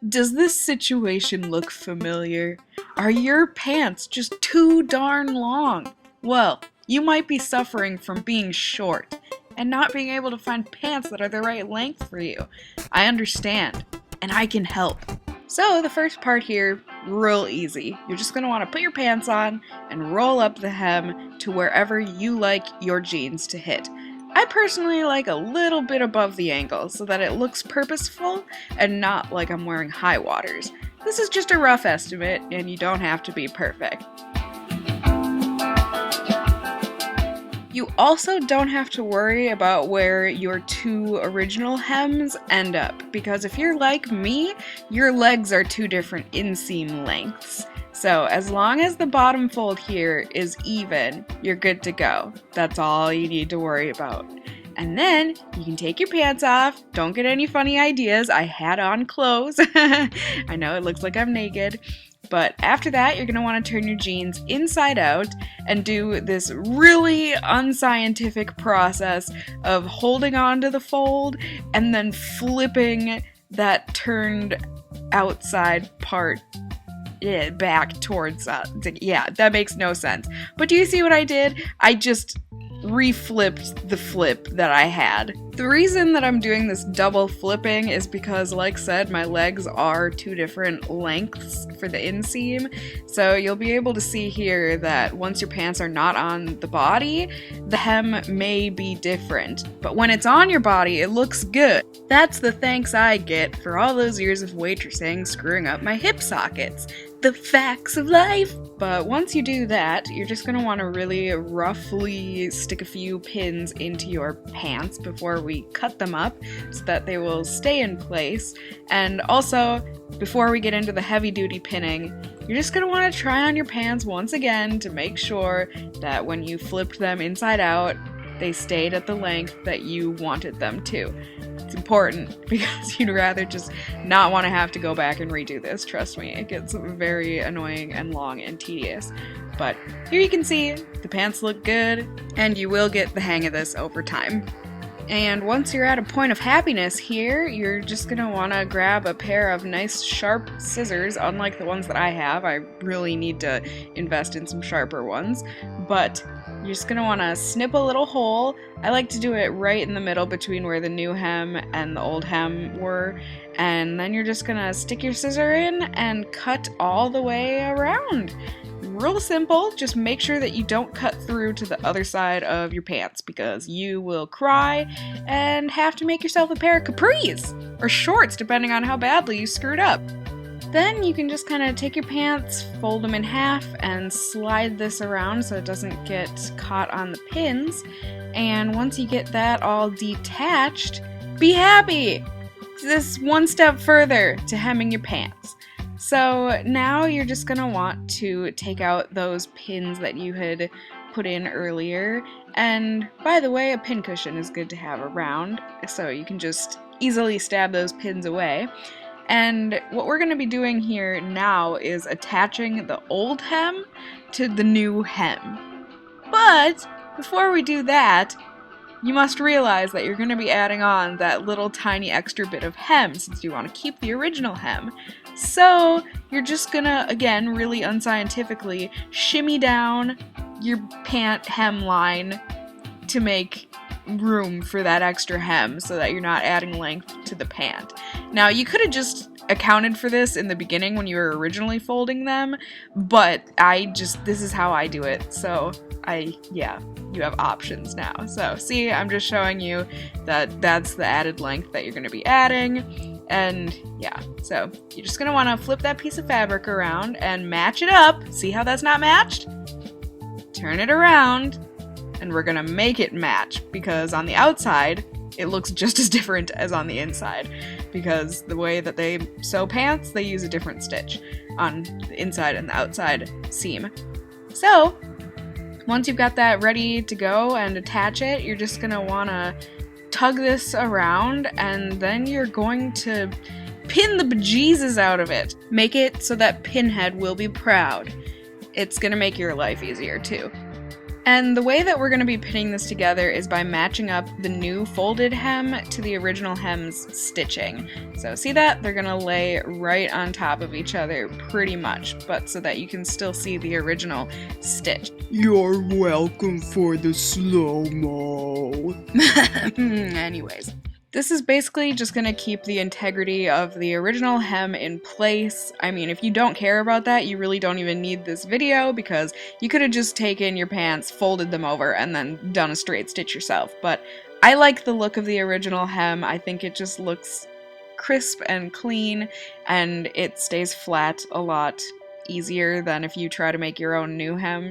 Does this situation look familiar? Are your pants just too darn long? Well, you might be suffering from being short and not being able to find pants that are the right length for you. I understand, and I can help. So the first part here, real easy. You're just going to want to put your pants on and roll up the hem to wherever you like your jeans to hit. I personally like a little bit above the ankle so that it looks purposeful and not like I'm wearing high waters. This is just a rough estimate and you don't have to be perfect. You also don't have to worry about where your two original hems end up, because if you're like me, your legs are two different inseam lengths. So as long as the bottom fold here is even, you're good to go. That's all you need to worry about. And then you can take your pants off. Don't get any funny ideas. I had on clothes. I know it looks like I'm naked. But after that, you're going to want to turn your jeans inside out and do this really unscientific process of holding on to the fold and then flipping that turned outside part back towards yeah, that makes no sense. But do you see what I did? I just reflipped the flip that I had. The reason that I'm doing this double flipping is because, like said, my legs are two different lengths for the inseam. So you'll be able to see here that once your pants are not on the body, the hem may be different. But when it's on your body, it looks good. That's the thanks I get for all those years of waitressing screwing up my hip sockets. The facts of life. But once you do that, you're just going to want to really roughly stick a few pins into your pants before we cut them up so that they will stay in place. And also, before we get into the heavy duty pinning, you're just going to want to try on your pants once again to make sure that when you flipped them inside out, they stayed at the length that you wanted them to. It's important because you'd rather just not want to have to go back and redo this. Trust me, it gets very annoying and long and tedious. But here you can see the pants look good and you will get the hang of this over time. And once you're at a point of happiness here, you're just going to want to grab a pair of nice sharp scissors, unlike the ones that I have. I really need to invest in some sharper ones. But you're just going to want to snip a little hole. I like to do it right in the middle between where the new hem and the old hem were. And then you're just going to stick your scissor in and cut all the way around. Real simple, just make sure that you don't cut through to the other side of your pants because you will cry and have to make yourself a pair of capris or shorts depending on how badly you screwed up. Then you can just kind of take your pants, fold them in half, and slide this around so it doesn't get caught on the pins. And once you get that all detached, be happy! This one step further to hemming your pants. So now you're just going to want to take out those pins that you had put in earlier. And by the way, a pin cushion is good to have around, so you can just easily stab those pins away. And what we're going to be doing here now is attaching the old hem to the new hem. But before we do that, you must realize that you're going to be adding on that little tiny extra bit of hem since you want to keep the original hem. So you're just going to, again, really unscientifically, shimmy down your pant hem line to make room for that extra hem so that you're not adding length to the pant. Now, you could have just accounted for this in the beginning when you were originally folding them, but this is how I do it, so you have options now. So, see, I'm just showing you that that's the added length that you're going to be adding. And yeah, so you're just going to want to flip that piece of fabric around and match it up. See how that's not matched? Turn it around, and we're going to make it match, because on the outside, it looks just as different as on the inside, because the way that they sew pants, they use a different stitch on the inside and the outside seam. So, once you've got that ready to go and attach it, you're just going to want to tug this around, and then you're going to pin the bejesus out of it. Make it so that Pinhead will be proud. It's gonna make your life easier too. And the way that we're going to be pinning this together is by matching up the new folded hem to the original hem's stitching. So see that? They're going to lay right on top of each other pretty much, but so that you can still see the original stitch. You're welcome for the slow-mo. Anyways. This is basically just going to keep the integrity of the original hem in place. I mean, if you don't care about that, you really don't even need this video because you could have just taken your pants, folded them over, and then done a straight stitch yourself. But I like the look of the original hem. I think it just looks crisp and clean, and it stays flat a lot easier than if you try to make your own new hem.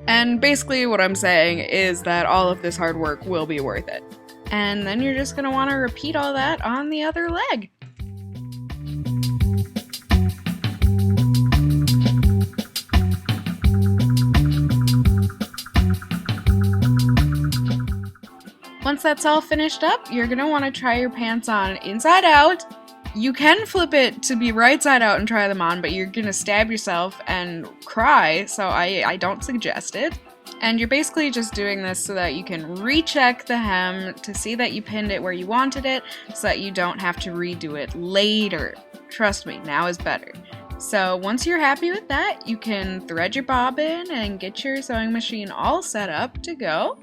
And basically what I'm saying is that all of this hard work will be worth it. And then you're just going to want to repeat all that on the other leg. Once that's all finished up, you're going to want to try your pants on inside out. You can flip it to be right side out and try them on, but you're going to stab yourself and cry, so I don't suggest it. And you're basically just doing this so that you can recheck the hem to see that you pinned it where you wanted it so that you don't have to redo it later. Trust me, now is better. So once you're happy with that, you can thread your bobbin and get your sewing machine all set up to go.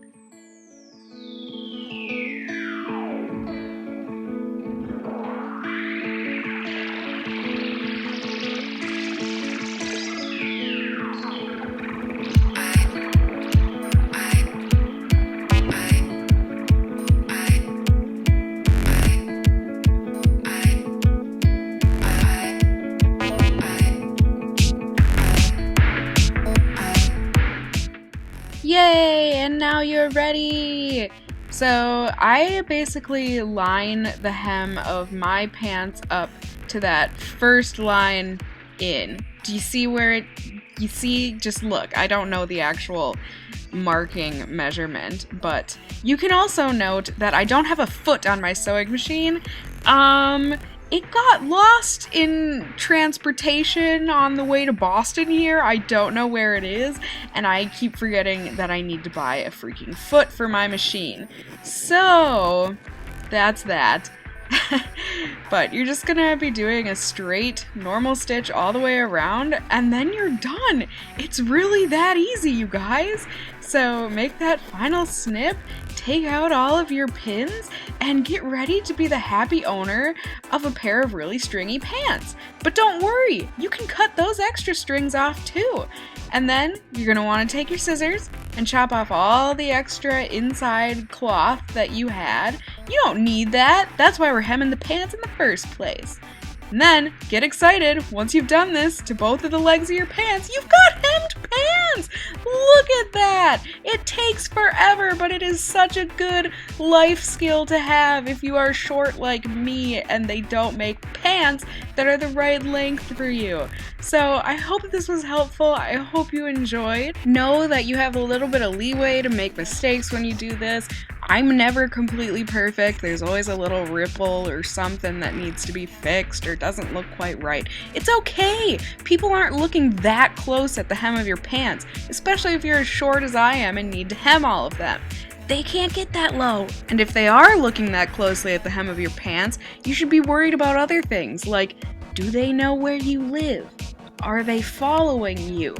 Yay! And now you're ready! So I basically line the hem of my pants up to that first line in. Do you see where it, you see, just look, I don't know the actual marking measurement, but you can also note that I don't have a foot on my sewing machine. It got lost in transportation on the way to Boston here. I don't know where it is, and I keep forgetting that I need to buy a freaking foot for my machine. So, that's that. But you're just gonna be doing a straight, normal stitch all the way around, and then you're done. It's really that easy, you guys. So make that final snip, take out all of your pins, and get ready to be the happy owner of a pair of really stringy pants. But don't worry, you can cut those extra strings off too. And then you're gonna wanna take your scissors and chop off all the extra inside cloth that you had. You don't need that. That's why we're hemming the pants in the first place. And then, get excited, once you've done this to both of the legs of your pants, you've got hemmed pants! Look at that! It takes forever, but it is such a good life skill to have if you are short like me and they don't make pants that are the right length for you. So I hope this was helpful. I hope you enjoyed. Know that you have a little bit of leeway to make mistakes when you do this. I'm never completely perfect. There's always a little ripple or something that needs to be fixed or doesn't look quite right. It's okay. People aren't looking that close at the hem of your pants, especially if you're as short as I am and need to hem all of them. They can't get that low. And if they are looking that closely at the hem of your pants, you should be worried about other things, like, do they know where you live? Are they following you?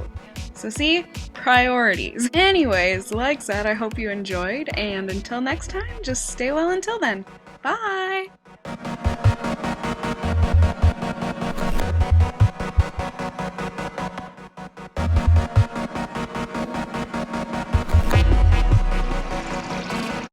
So see? Priorities. Anyways, like I said, I hope you enjoyed, and until next time, just stay well until then. Bye!